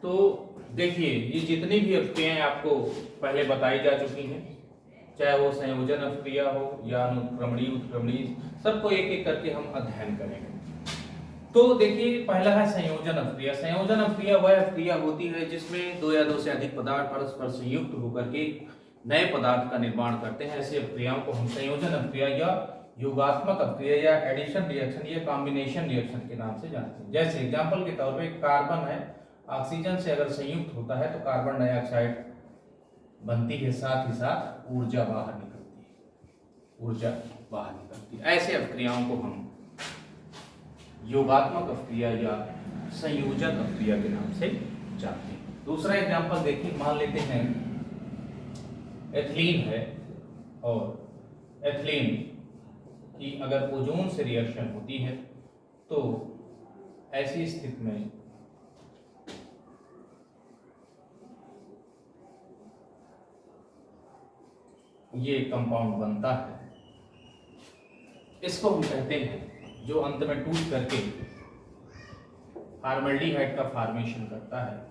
तो देखिए, ये जितनी भी अभिक्रियाएं आपको पहले बताई जा चुकी हैं, चाहे वो संयोजन अभिक्रिया हो या अनुत्क्रमणीय उत्क्रमणीय, सबको एक एक करके हम अध्ययन करेंगे। तो देखिए, पहला है संयोजन अभिक्रिया। संयोजन अभिक्रिया वह अभिक्रिया होती है जिसमें दो या दो से अधिक पदार्थ परस्पर संयुक्त होकर के नए पदार्थ का निर्माण करते हैं। ऐसी अभिक्रियाओं को हम संयोजन अभिक्रिया या योगात्मक अभिक्रिया या एडिशन रिएक्शन या कॉम्बिनेशन रिएक्शन के नाम से जानते हैं। जैसे एग्जांपल के तौर पे कार्बन है, ऑक्सीजन से अगर संयुक्त होता है तो कार्बन डाइऑक्साइड बनती है, साथ ही साथ ऊर्जा बाहर निकलती है। ऐसे अभिक्रियाओं को हम योगात्मक अभिक्रिया या संयोजक अभिक्रिया के नाम से जानते हैं। दूसरा एग्जांपल देखिए, मान लेते हैं एथिलीन है, और एथिलीन की अगर ओजोन से रिएक्शन होती है तो ऐसी स्थिति में ये कंपाउंड बनता है। इसको हम कहते हैं, जो अंत में टूट करके फॉर्मल्डिहाइड का फॉर्मेशन करता है,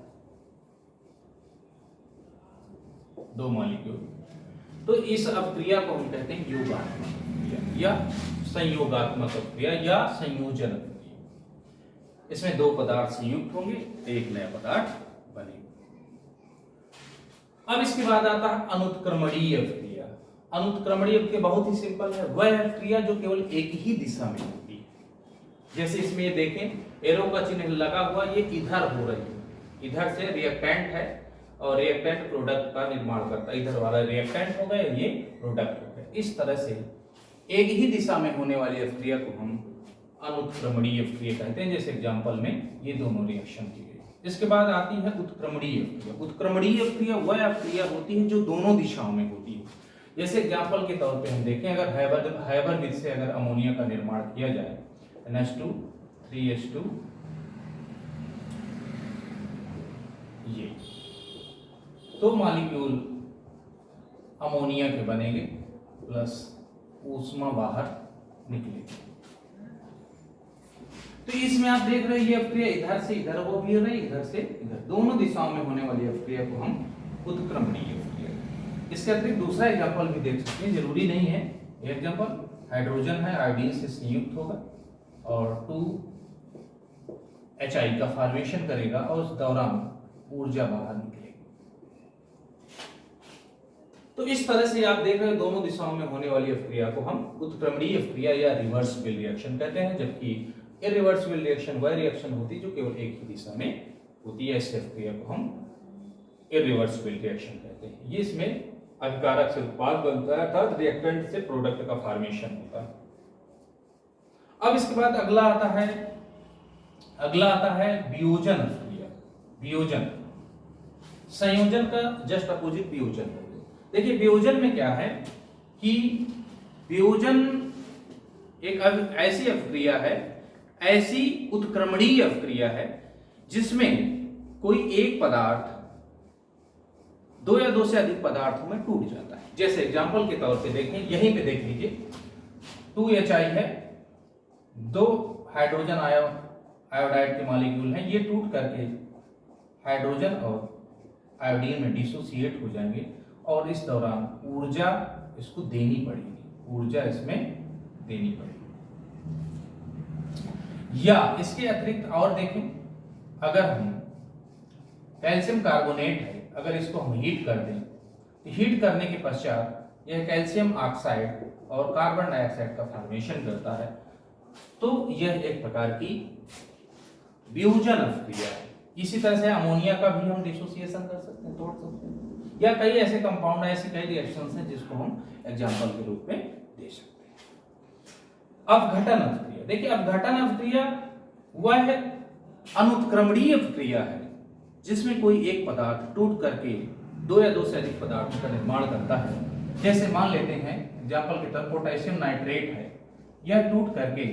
दो मॉलिक्यूल। तो इस अभिक्रिया को हम कहते हैं योगात्मक अभिक्रिया या संयोगात्मक अभिक्रिया या संयोजन अभिक्रिया। इसमें दो पदार्थ संयुक्त होंगे, एक नया पदार्थ बनेगा। अब इसके बाद आता है अनुत्क्रमणीय अभिक्रिया। अनुत्क्रमणीय अभिक्रिया बहुत ही सिंपल है, वह अभिक्रिया जो केवल एक ही दिशा में होती है। जैसे इसमें ये देखें, एरो का चिन्ह लगा हुआ, ये इधर हो रही है, इधर से रिएक्टेंट है और रिएक्टेंट प्रोडक्ट का निर्माण करता है। इधर वाला रिएक्टेंट हो गया, ये प्रोडक्ट हो गया। इस तरह से एक ही दिशा में होने वाली अभिक्रिया को हम अनुत्क्रमणीय अभिक्रिया कहते हैं। जैसे एग्जांपल में ये दोनों रिएक्शन की गई। इसके बाद आती है उत्क्रमणीय अभिक्रिया। उत्क्रमणीय अभिक्रिया वह अभिक्रिया होती है जो दोनों दिशाओं में होती है। जैसे एग्जांपल के तौर पे हम देखें, अगर हैबर विधि से अगर अमोनिया का निर्माण किया जाए, NH2 3H2, ये तो मॉलिक्यूल अमोनिया के बनेंगे प्लस ऊष्मा बाहर निकलेगी। तो इसमें आप देख रहे हैं ये अभिक्रिया इधर से इधर हो भी रही, इधर से इधर, दोनों दिशाओं में होने वाली अभिक्रिया को हम उत्क्रमणीय अभिक्रिया। इसके अतिरिक्त दूसरा एग्जांपल भी देख सकते हैं, जरूरी नहीं है। एग्जांपल, हाइड्रोजन है, आयोडीन से संयुक्त होगा और 2HI का फॉर्मेशन करेगा और उस दौरान ऊर्जा बाहर निकलेगी। तो इस तरह से आप देख रहे हैं, दोनों दिशाओं में होने वाली अभिक्रिया को हम उत्क्रमणीय अभिक्रिया या रिवर्सिबल रिएक्शन कहते हैं, जबकि इरिवर्सिबल रिएक्शन वह रिएक्शन होती है जो केवल एक ही दिशा में होती है। ऐसी अभिक्रिया को हम इरिवर्सिबल रिएक्शन कहते हैं। ये इसमें अभिकारक से उत्पाद बनता है, अर्थात रिएक्टेंट से प्रोडक्ट का फॉर्मेशन होता है। अब इसके बाद अगला आता है वियोजन अभिक्रिया। वियोजन, संयोजन का जस्ट अपोजिट वियोजन हो गया। देखिए, वियोजन में क्या है कि वियोजन एक ऐसी अभिक्रिया है, ऐसी उत्क्रमणीय अभिक्रिया है जिसमें कोई एक पदार्थ दो या दो से अधिक पदार्थों में टूट जाता है। जैसे एग्जांपल के तौर पे देखें, यहीं पे देख लीजिए, 2HI है, दो हाइड्रोजन आयोडाइड के मॉलिक्यूल हैं, ये टूट करके हाइड्रोजन और आयोडीन में डिसोसिएट हो जाएंगे और इस दौरान ऊर्जा इसको देनी पड़ेगी, ऊर्जा इसमें देनी पड़ेगी। या इसके अतिरिक्त और देखें, अगर हम कैल्शियम कार्बोनेट है, अगर इसको हम हीट कर दें, तो हीट करने के पश्चात यह कैल्शियम ऑक्साइड और कार्बन डाइऑक्साइड का फॉर्मेशन करता है, तो यह एक प्रकार की वियोजन अभिक्रिया है। इसी तरह से अमोनिया का भी हम डिसोसिएशन कर सकते हैं, तोड़ सकते हैं, या कई ऐसे कंपाउंड, ऐसी कई रिएक्शंस हैं जिसको हम एग्जांपल के रूप में दे सकते हैं। अपघटन अभिक्रिया, देखिए अपघटन अभिक्रिया वह अनुत्क्रमणीय अभिक्रिया है जिसमें कोई एक पदार्थ टूट करके दो या दो से अधिक पदार्थों का निर्माण करता है। जैसे मान लेते हैं एग्जांपल के तौर पोटेशियम नाइट्रेट है, यह टूट करके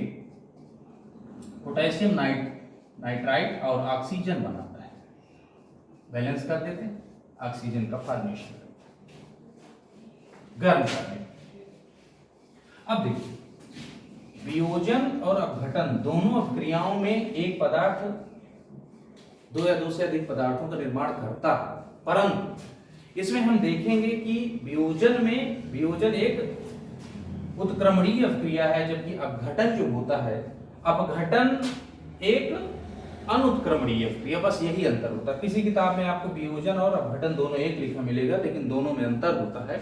पोटेशियम नाइट्राइट और ऑक्सीजन बनाता है, बैलेंस कर देते हैं, ऑक्सीजन का फॉर्मेशन करता है गर्म करने। अब देखिए, वियोजन और अपघटन दोनों अभिक्रियाओं में एक पदार्थ दो या दो से अधिक पदार्थों का निर्माण करता है, परंतु इसमें हम देखेंगे कि वियोजन एक उत्क्रमणीय क्रिया है, जबकि अपघटन जो होता है, अपघटन एक अनुत्क्रमणीय क्रिया। बस यही अंतर होता है। किसी किताब में आपको वियोजन और अपघटन दोनों एक लिखा मिलेगा, लेकिन दोनों में अंतर होता है।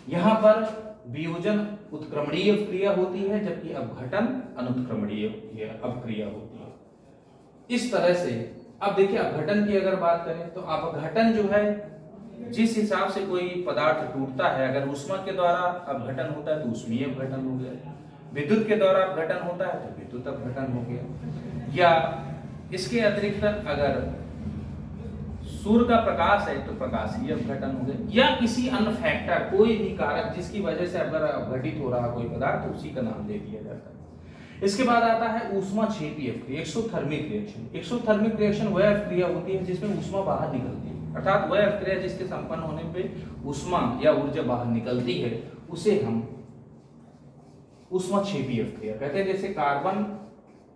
यहाँ पर वियोजन उत्क्रमणीय क्रिया होती है, जबकि अपघटन अनुत्क्रमणीय अपक्रिया होती है। इस तरह से अब देखिए, अपघटन की अगर बात करें तो अपघटन जो है, जिस हिसाब से कोई पदार्थ टूटता है, अगर ऊष्मा के द्वारा अपघटन होता है तो ऊष्मीय अपघटन हो गया, विद्युत के द्वारा अपघटन होता है तो विद्युत अपघटन हो गया, या इसके अतिरिक्त अगर सूर्य का प्रकाश है तो प्रकाशीय अपघटन हो गया, या किसी अन्य फैक्टर, कोई भी कारक जिसकी वजह से अगर अपघटित हो रहा कोई पदार्थ, तो उसी का नाम दे दिया जाता है। इसके बाद आता है ऊष्माक्षेपी अपक्रिया, एक्सोथर्मिक रिएक्शन। एक्सोथर्मिक रिएक्शन वह अपक्रिया होती है जिसमें ऊष्मा बाहर निकलती है, अर्थात वह अपक्रिया जिसके संपन्न होने पे ऊष्मा या ऊर्जा बाहर निकलती है, उसे हम ऊष्माक्षेपी अपक्रिया कहते हैं। जैसे कार्बन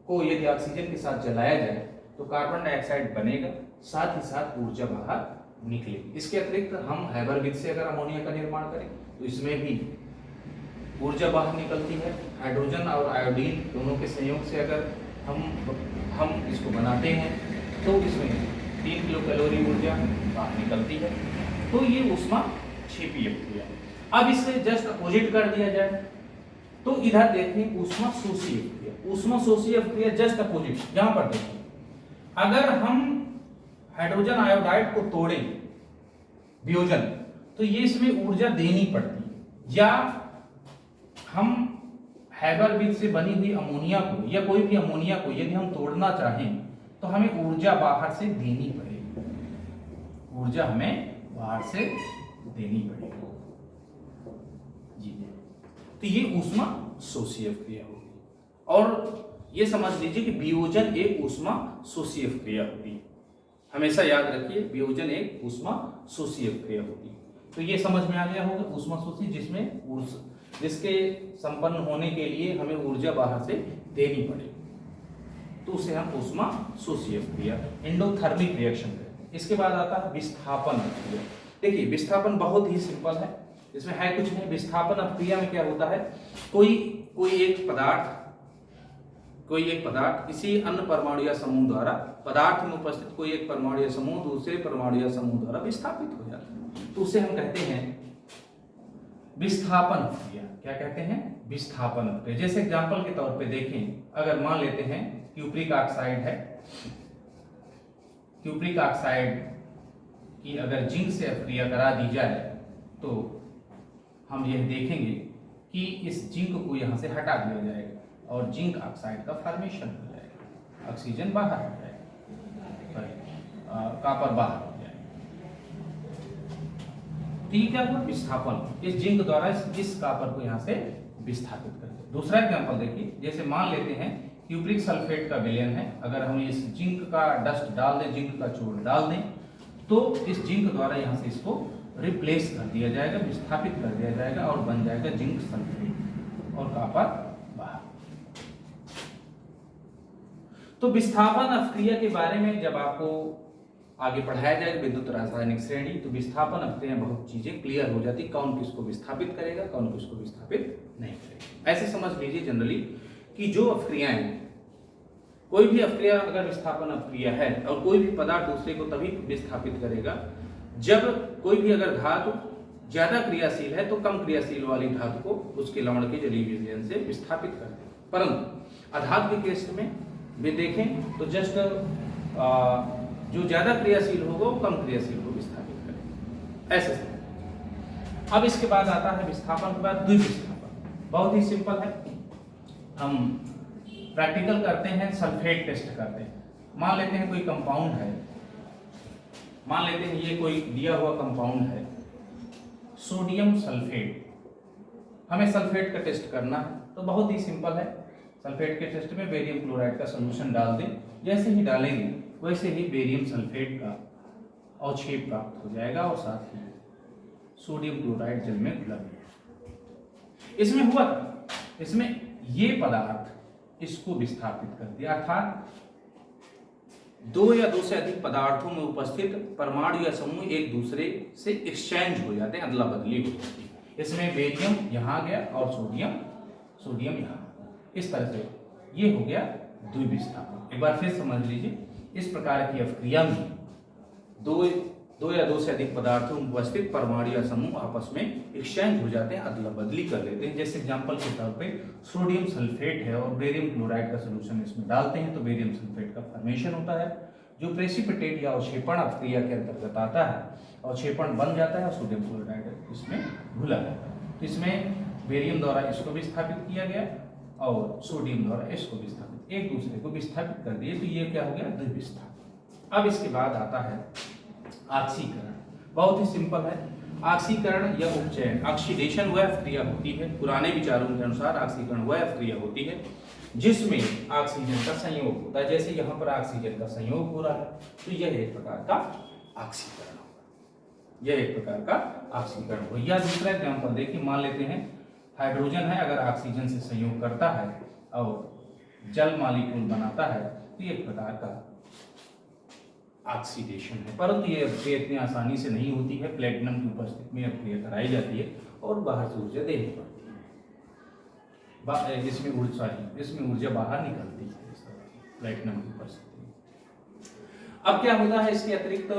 को यदि ऑक्सीजन के साथ जलाया जाए तो कार्बन डाइऑक्साइड बनेगा, साथ ही साथ ऊर्जा बाहर निकलेगी। इसके अतिरिक्त हम हैबरविक से अगर अमोनिया का निर्माण करें तो इसमें भी ऊर्जा बाहर निकलती है। हाइड्रोजन और आयोडीन दोनों के संयोग से अगर हम इसको बनाते हैं तो इसमें 3 किलो कैलोरी ऊर्जा बाहर निकलती है। तो ये ऊष्माक्षेपी अपक्रिया। अब इससे जस्ट अपोजिट कर दिया जाए तो इधर देखें ऊष्माशोषी अपक्रिया। ऊष्माशोषी अपक्रिया जस्ट अपोजिट, यहां पर देखिए, अगर हम हाइड्रोजन आयोडाइड को तोड़ें वियोजन, तो ये इसमें ऊर्जा देनी पड़ती है, या हम हैबरविक से बनी हुई अमोनिया को या कोई भी अमोनिया को यदि हम तोड़ना चाहें तो हमें ऊर्जा बाहर से देनी पड़ेगी, ऊर्जा हमें बाहर से देनी पड़ेगी जी। तो ये ऊष्माशोषी अपक्रिया होगी। और ये समझ लीजिए कि वियोजन एक ऊष्माशोषी अपक्रिया होती है। हमेशा याद रखिए, वियोजन एक ऊष्माशोषी अपक्रिया होती है। तो ये समझ में आ गया होगा, ऊष्माशोषी जिसके संपन्न होने के लिए हमें ऊर्जा बाहर से देनी पड़े, तो उसे हम ऊष्माशोषी अपक्रिया, एंडोथर्मिक रिएक्शन कहते हैं। इसके बाद आता है विस्थापन अपक्रिया। देखिए, विस्थापन बहुत ही सिंपल है, इसमें है कुछ नहीं। विस्थापन अपक्रिया में क्या होता है, कोई एक पदार्थ किसी अन्य परमाणु या समूह द्वारा, पदार्थ में उपस्थित कोई एक परमाणु या समूह दूसरे परमाणु या समूह द्वारा विस्थापित हो जाता है, तो उसे हम कहते हैं विस्थापन अपक्रिया। क्या कहते हैं? विस्थापन अपक्रिया। जैसे एग्जांपल के तौर पे देखें, अगर मान लेते हैं क्यूप्रिक ऑक्साइड है, क्यूप्रिक ऑक्साइड की अगर जिंक से अपक्रिया करा दी जाए तो हम यह देखेंगे कि इस जिंक को यहां से हटा दिया जाएगा और जिंक ऑक्साइड का फॉर्मेशन हो जाएगा, ऑक्सीजन बाहर हो जाएगा, कॉपर बाहर हो जाएगा। ठीक है, विस्थापन, इस जिंक द्वारा इस कॉपर को यहां से विस्थापित कर दे। दूसरा एग्जांपल देखिए, जैसे मान लेते हैं क्यूप्रिक सल्फेट का विलयन है, अगर हम इस जिंक का डस्ट डाल दें, जिंक का चूर्ण डाल दें, तो इस जिंक द्वारा यहां से इसको रिप्लेस कर दिया जाएगा, विस्थापित कर दिया जाएगा और बन जाएगा जिंक सल्फेट और कॉपर बाहर। तो विस्थापन अपक्रिया के बारे में जब आपको आगे पढ़ाया जाएगा विद्युत रासायनिक श्रेणी, तो विस्थापन अपक्रिया बहुत चीजें क्लियर हो जाती, कौन किसको विस्थापित करेगा, कौन किसको विस्थापित नहीं करेगा। ऐसे समझ लीजिए जनरली कि जो अपक्रियाएं, कोई भी अपक्रिया अगर विस्थापन अपक्रिया है और कोई भी पदार्थ दूसरे को तभी विस्थापित करेगा जब कोई भी अगर धातु ज्यादा क्रियाशील है तो कम क्रियाशील वाली धातु को उसके लवण के जलीय विलयन से विस्थापित कर दे। परंतु अधातु के केस में भी देखें तो जस्ट जो ज्यादा क्रियाशील होगा वो कम क्रियाशील को विस्थापित करेगा, ऐसे समझ। अब इसके बाद आता है विस्थापन के बाद द्विविस्थापन। बहुत ही सिंपल है, हम प्रैक्टिकल करते हैं, सल्फेट टेस्ट करते हैं। मान लेते हैं कोई कंपाउंड है, मान लेते हैं ये कोई दिया हुआ कंपाउंड है सोडियम सल्फेट, हमें सल्फेट का टेस्ट करना है। तो बहुत ही सिंपल है, सल्फेट के टेस्ट में बेरियम क्लोराइड का सॉल्यूशन डाल दें, जैसे ही डालेंगे वैसे ही बेरियम सल्फेट का अवक्षेप प्राप्त हो जाएगा और साथ ही सोडियम क्लोराइड जल में घुल गया। इसमें हुआ, इसमें ये पदार्थ इसको विस्थापित कर दिया, अर्थात दो या दो से अधिक पदार्थों में उपस्थित परमाणु या समूह एक दूसरे से एक्सचेंज हो जाते हैं, अदला बदली हो जाती है। इसमें बेरियम यहाँ गया और सोडियम यहाँ, इस तरह से ये हो गया द्विविस्थापन। एक बार फिर समझ लीजिए, इस प्रकार की अभिक्रिया में दो या दो से अधिक पदार्थों में उपस्थित परमाणु या समूह आपस में एक्सचेंज हो जाते हैं, अदला बदली कर लेते हैं। जैसे एग्जांपल के तौर पे सोडियम सल्फेट है और बेरियम क्लोराइड का सोल्यूशन इसमें डालते हैं तो बेरियम सल्फेट का फॉर्मेशन होता है, जो प्रेसिपिटेट या अवक्षेपण अभिक्रिया के अंतर्गत आता है। अवक्षेपण बन जाता है और सोडियम क्लोराइड इसमें घुला जाता है। तो इसमें बेरियम द्वारा इसको भी स्थापित किया गया और सोडियम द्वारा इसको भी स्थापित, एक दूसरे को विस्थापित कर दिए, तो ये क्या हो गया द्विविस्थापन। अब इसके बाद आता है ऑक्सीकरण। बहुत ही सिंपल है। ऑक्सीकरण या उपचयन, ऑक्सीडेशन वह क्रिया होती है, पुराने विचारों के अनुसार ऑक्सीकरण वह क्रिया होती है जिसमें ऑक्सीजन का संयोग होता है। जैसे यहाँ पर ऑक्सीजन का संयोग हो रहा है तो यह एक प्रकार का ऑक्सीकरण होगा, यह एक प्रकार का ऑक्सीकरण होगा। या दूसरा एग्जाम्पल देखिए, मान लेते हैं हाइड्रोजन है, अगर ऑक्सीजन से संयोग करता है और जल मॉलिक्यूल बनाता है तो एक प्रकार का ऑक्सीडेशन है। परंतु ये अभिक्रिया इतनी आसानी से नहीं होती है, प्लेटिनम की उपस्थिति में अभिक्रिया कराई जाती है और बाहर से ऊर्जा देनी पड़ती है, इसमें ऊर्जा बाहर निकलती है इस तरह प्लेटिनम की उपस्थिति में। अब क्या होता है इसके अतिरिक्त,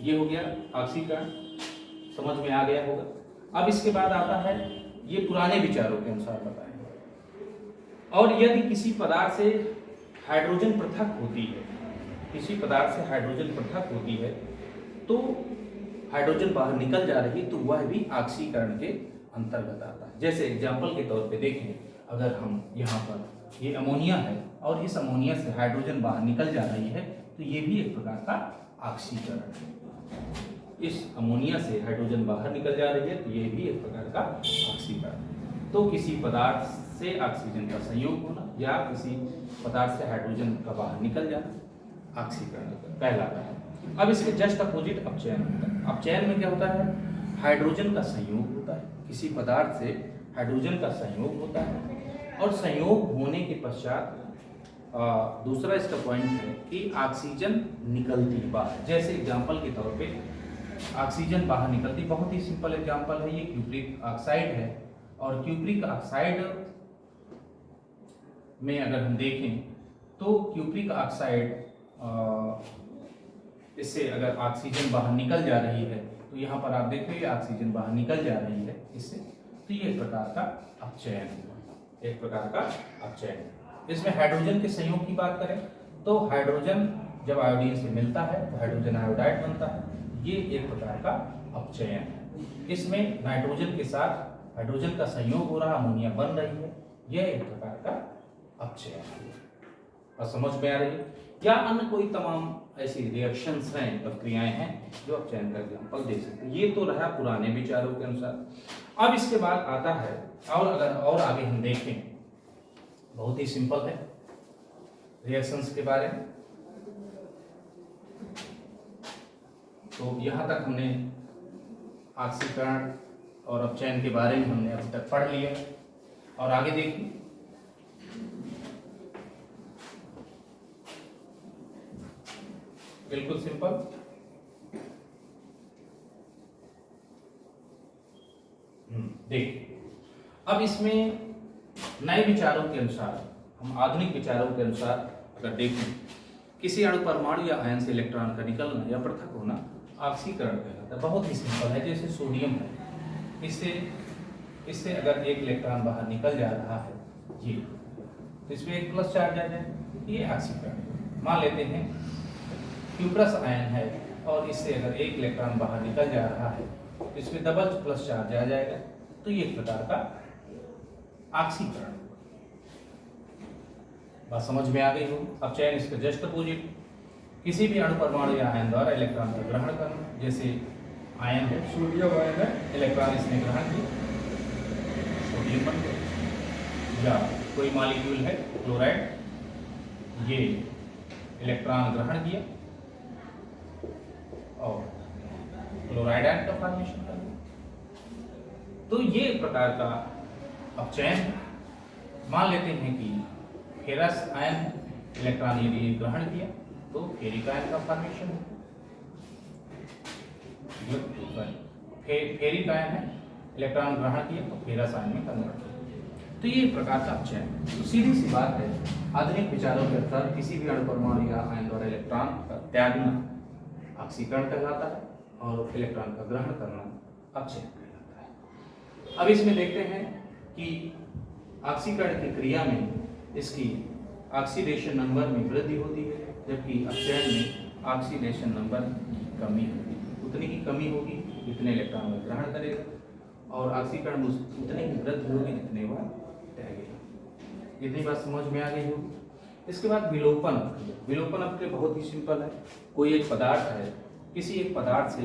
ये हो गया ऑक्सीकरण, समझ में आ गया होगा। अब इसके बाद आता है, ये पुराने विचारों के अनुसार बताएंगे। और यदि किसी पदार्थ से हाइड्रोजन पृथक होती है, किसी पदार्थ से हाइड्रोजन पृथक होती है तो हाइड्रोजन बाहर निकल जा रही है तो वह भी ऑक्सीकरण के अंतर्गत आता है। जैसे एग्जांपल के तौर पे देखें, अगर हम यहाँ पर ये अमोनिया है और इस अमोनिया से हाइड्रोजन बाहर निकल जा रही है तो ये भी एक प्रकार का ऑक्सीकरण है। इस अमोनिया से हाइड्रोजन बाहर निकल जा रही है तो ये भी एक प्रकार का ऑक्सीकरण। तो किसी पदार्थ से ऑक्सीजन का संयोग होना या किसी पदार्थ से हाइड्रोजन का बाहर निकल जाना ऑक्सीकरण कहलाता है। अब इसके जस्ट अपोजिट अपचयन होता है। अपचयन में क्या होता है, हाइड्रोजन का संयोग होता है, किसी पदार्थ से हाइड्रोजन का संयोग होता है और संयोग होने के पश्चात दूसरा इसका पॉइंट है कि ऑक्सीजन निकलती है बाहर। जैसे एग्जांपल के तौर पे ऑक्सीजन बाहर निकलती, बहुत ही सिंपल एग्जांपल है, ये क्यूप्रिक ऑक्साइड है और क्यूप्रिक ऑक्साइड में अगर हम देखें तो क्यूप्रिक ऑक्साइड इससे अगर ऑक्सीजन बाहर निकल जा रही है तो यहाँ पर आप देख रहे ऑक्सीजन बाहर निकल जा रही है इससे, तो ये एक प्रकार का अपचयन हुआ, एक प्रकार का अपचयन। इसमें हाइड्रोजन के संयोग की बात करें तो हाइड्रोजन जब आयोडीन से मिलता है तो हाइड्रोजन आयोडाइड बनता है, ये एक प्रकार का अपचयन है। इसमें नाइट्रोजन के साथ हाइड्रोजन का संयोग हो रहा, अमोनिया बन रही है, यह एक प्रकार का अपचयन है। और समझ में आ रही है? या अन्य कोई तमाम ऐसी रिएक्शंस हैं, प्रक्रियाएं हैं जो अपचयन का एग्जांपल दे सकते हैं। ये तो रहा पुराने विचारों के अनुसार। अब इसके बाद आता है, और अगर और आगे हम देखें, बहुत ही सिंपल है रिएक्शंस के बारे में। तो यहाँ तक हमने ऑक्सीकरण और अपचयन के बारे में हमने अभी तक पढ़ लिया और आगे देखिए। बिल्कुल सिंपल, देखिए अब इसमें नए विचारों के अनुसार, हम आधुनिक विचारों के अनुसार अगर देखें, किसी अणु परमाणु या आयन से इलेक्ट्रॉन का निकलना या पृथक होना ऑक्सीकरण कहलाता है। बहुत ही सिंपल है। जैसे सोडियम है, इससे अगर एक इलेक्ट्रॉन बाहर निकल जा रहा है ये, तो इसमें एक प्लस चार्ज आ जाए, ये ऑक्सीकरण। मान लेते हैं क्यूप्रस आयन है और इससे अगर एक इलेक्ट्रॉन बाहर निकल जा रहा है तो इसमें डबल प्लस चार्ज आ जाएगा, तो ये एक प्रकार का ऑक्सीकरण। बात समझ में आ गई हो? अपचयन इसका जस्ट अपोजिट, किसी भी अणु परमाणु या आयन द्वारा इलेक्ट्रॉन का ग्रहण करना। जैसे आयन है, सोडियम आयन है, इलेक्ट्रॉन इसने ग्रहण किया, सोडियम बन गया। या कोई मॉलिक्यूल है क्लोराइड, ये इलेक्ट्रॉन ग्रहण किया और क्लोराइड आयन का फॉर्मेशन कर दिया, तो ये एक प्रकार का अपचयन है। मान लेते हैं कि फेरस आयन इलेक्ट्रॉन यदि ग्रहण किया तो फेरिक आयन का फॉर्मेशन है। फेरिक आयन है, इलेक्ट्रॉन ग्रहण किया तो फेरस आयन में कन्वर्ट हो। तो ये एक प्रकार का अपचय है। तो सीधी सी बात है, आधुनिक विचारों के अनुसार किसी भी अणु परमाणु या आयन द्वारा इलेक्ट्रॉन का त्यागना ऑक्सीकरण कहलाता है और इलेक्ट्रॉन का ग्रहण करना अपचय कहलाता है। अब इसमें देखते हैं कि ऑक्सीकरण की क्रिया में इसकी ऑक्सीडेशन नंबर में वृद्धि होती है, जबकि अपचयन में ऑक्सीडेशन नंबर की कमी होगी। उतनी ही कमी होगी जितने इलेक्ट्रॉन में ग्रहण करेगा और ऑक्सीकरण में उतनी ही वृद्धि होगी जितने वह त्यागेगा। इतनी बात समझ में आ गई होगी। इसके बाद विलोपन अपक्रिया। विलोपन अपक्रिया बहुत ही सिंपल है। कोई एक पदार्थ है, किसी एक पदार्थ से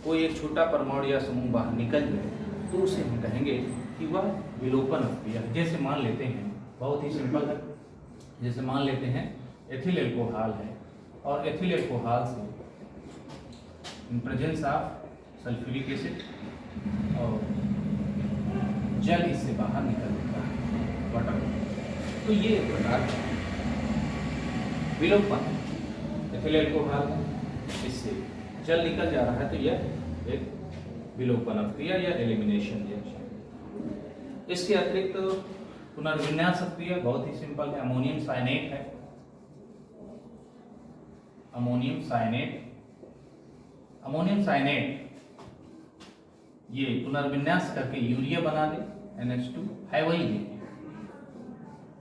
कोई एक छोटा परमाणु या समूह बाहर निकल जाए तो उसे हम कहेंगे कि वह विलोपन अपक्रिया है। जैसे मान लेते हैं, बहुत ही सिंपल है, जैसे मान लेते हैं एथिल एल्कोहल है और एथिल एल्कोहल से in presence of sulphuric acid और जल इससे बाहर निकल जाता है, वाटर। तो ये एक प्रकार का विलोपन है। एथिल एल्कोहल है, इससे जल निकल जा रहा है तो यह एक विलोपन अपक्रिया या एलिमिनेशन रिएक्शन। इसके अतिरिक्त पुनर्विन्यास अपक्रिया बहुत ही सिंपल है। अमोनियम साइनेट है, अमोनियम साइनेट ये पुनर्विन्यास करके यूरिया बना दे, NH2 है वही है।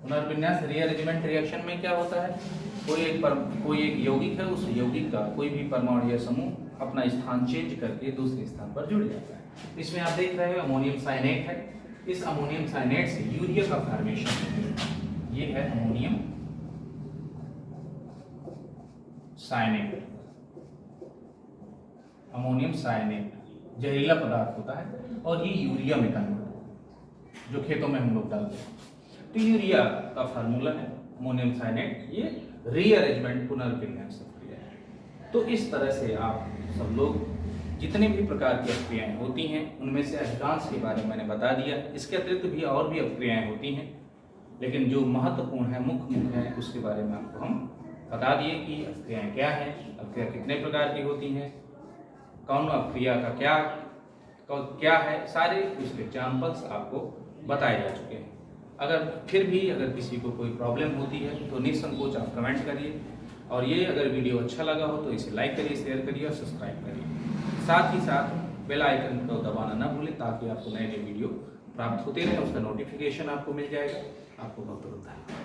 पुनर्विन्यास रीअरेंजमेंट रिएक्शन में क्या होता है, कोई एक यौगिक है, उस यौगिक का कोई भी परमाणु या समूह अपना स्थान चेंज करके दूसरे स्थान पर जुड़ जाता है। इसमें आप देख रहे हो अमोनियम साइनेट है, इस अमोनियम साइनेट से यूरिया का फॉर्मेशन है। ये है अमोनियम साइनेट। अमोनियम साइनेट जहरीला पदार्थ होता है और ये यूरिया में कन्वर्ट होता है, जो खेतों में हम लोग डालते हैं। तो यूरिया का फार्मूला है अमोनियम साइनेट, ये रीअरेंजमेंट पुनर्विन्यास अपक्रिया है। तो इस तरह से आप सब लोग जितने भी प्रकार की अपक्रियाएं होती हैं उनमें से अधिकांश के बारे में मैंने बता दिया। इसके अतिरिक्त भी और भी अपक्रियाएं होती हैं, लेकिन जो महत्वपूर्ण है, मुख्य है, उसके बारे में आपको हम बता दिए कि अपक्रियाएं क्या हैं, अपक्रिया कितने प्रकार की होती हैं, कौन अपक्रिया का क्या है, सारे उसके एग्जाम्पल्स आपको बताए जा चुके हैं। अगर फिर भी किसी को कोई प्रॉब्लम होती है तो निसंकोच आप कमेंट करिए, और ये अगर वीडियो अच्छा लगा हो तो इसे लाइक करिए, शेयर करिए और सब्सक्राइब करिए। साथ ही साथ बेल आइकन को दबाना ना भूलें ताकि आपको नए नए वीडियो प्राप्त होते रहे, उसका नोटिफिकेशन आपको मिल जाएगा। आपको बहुत बहुत धन्यवाद।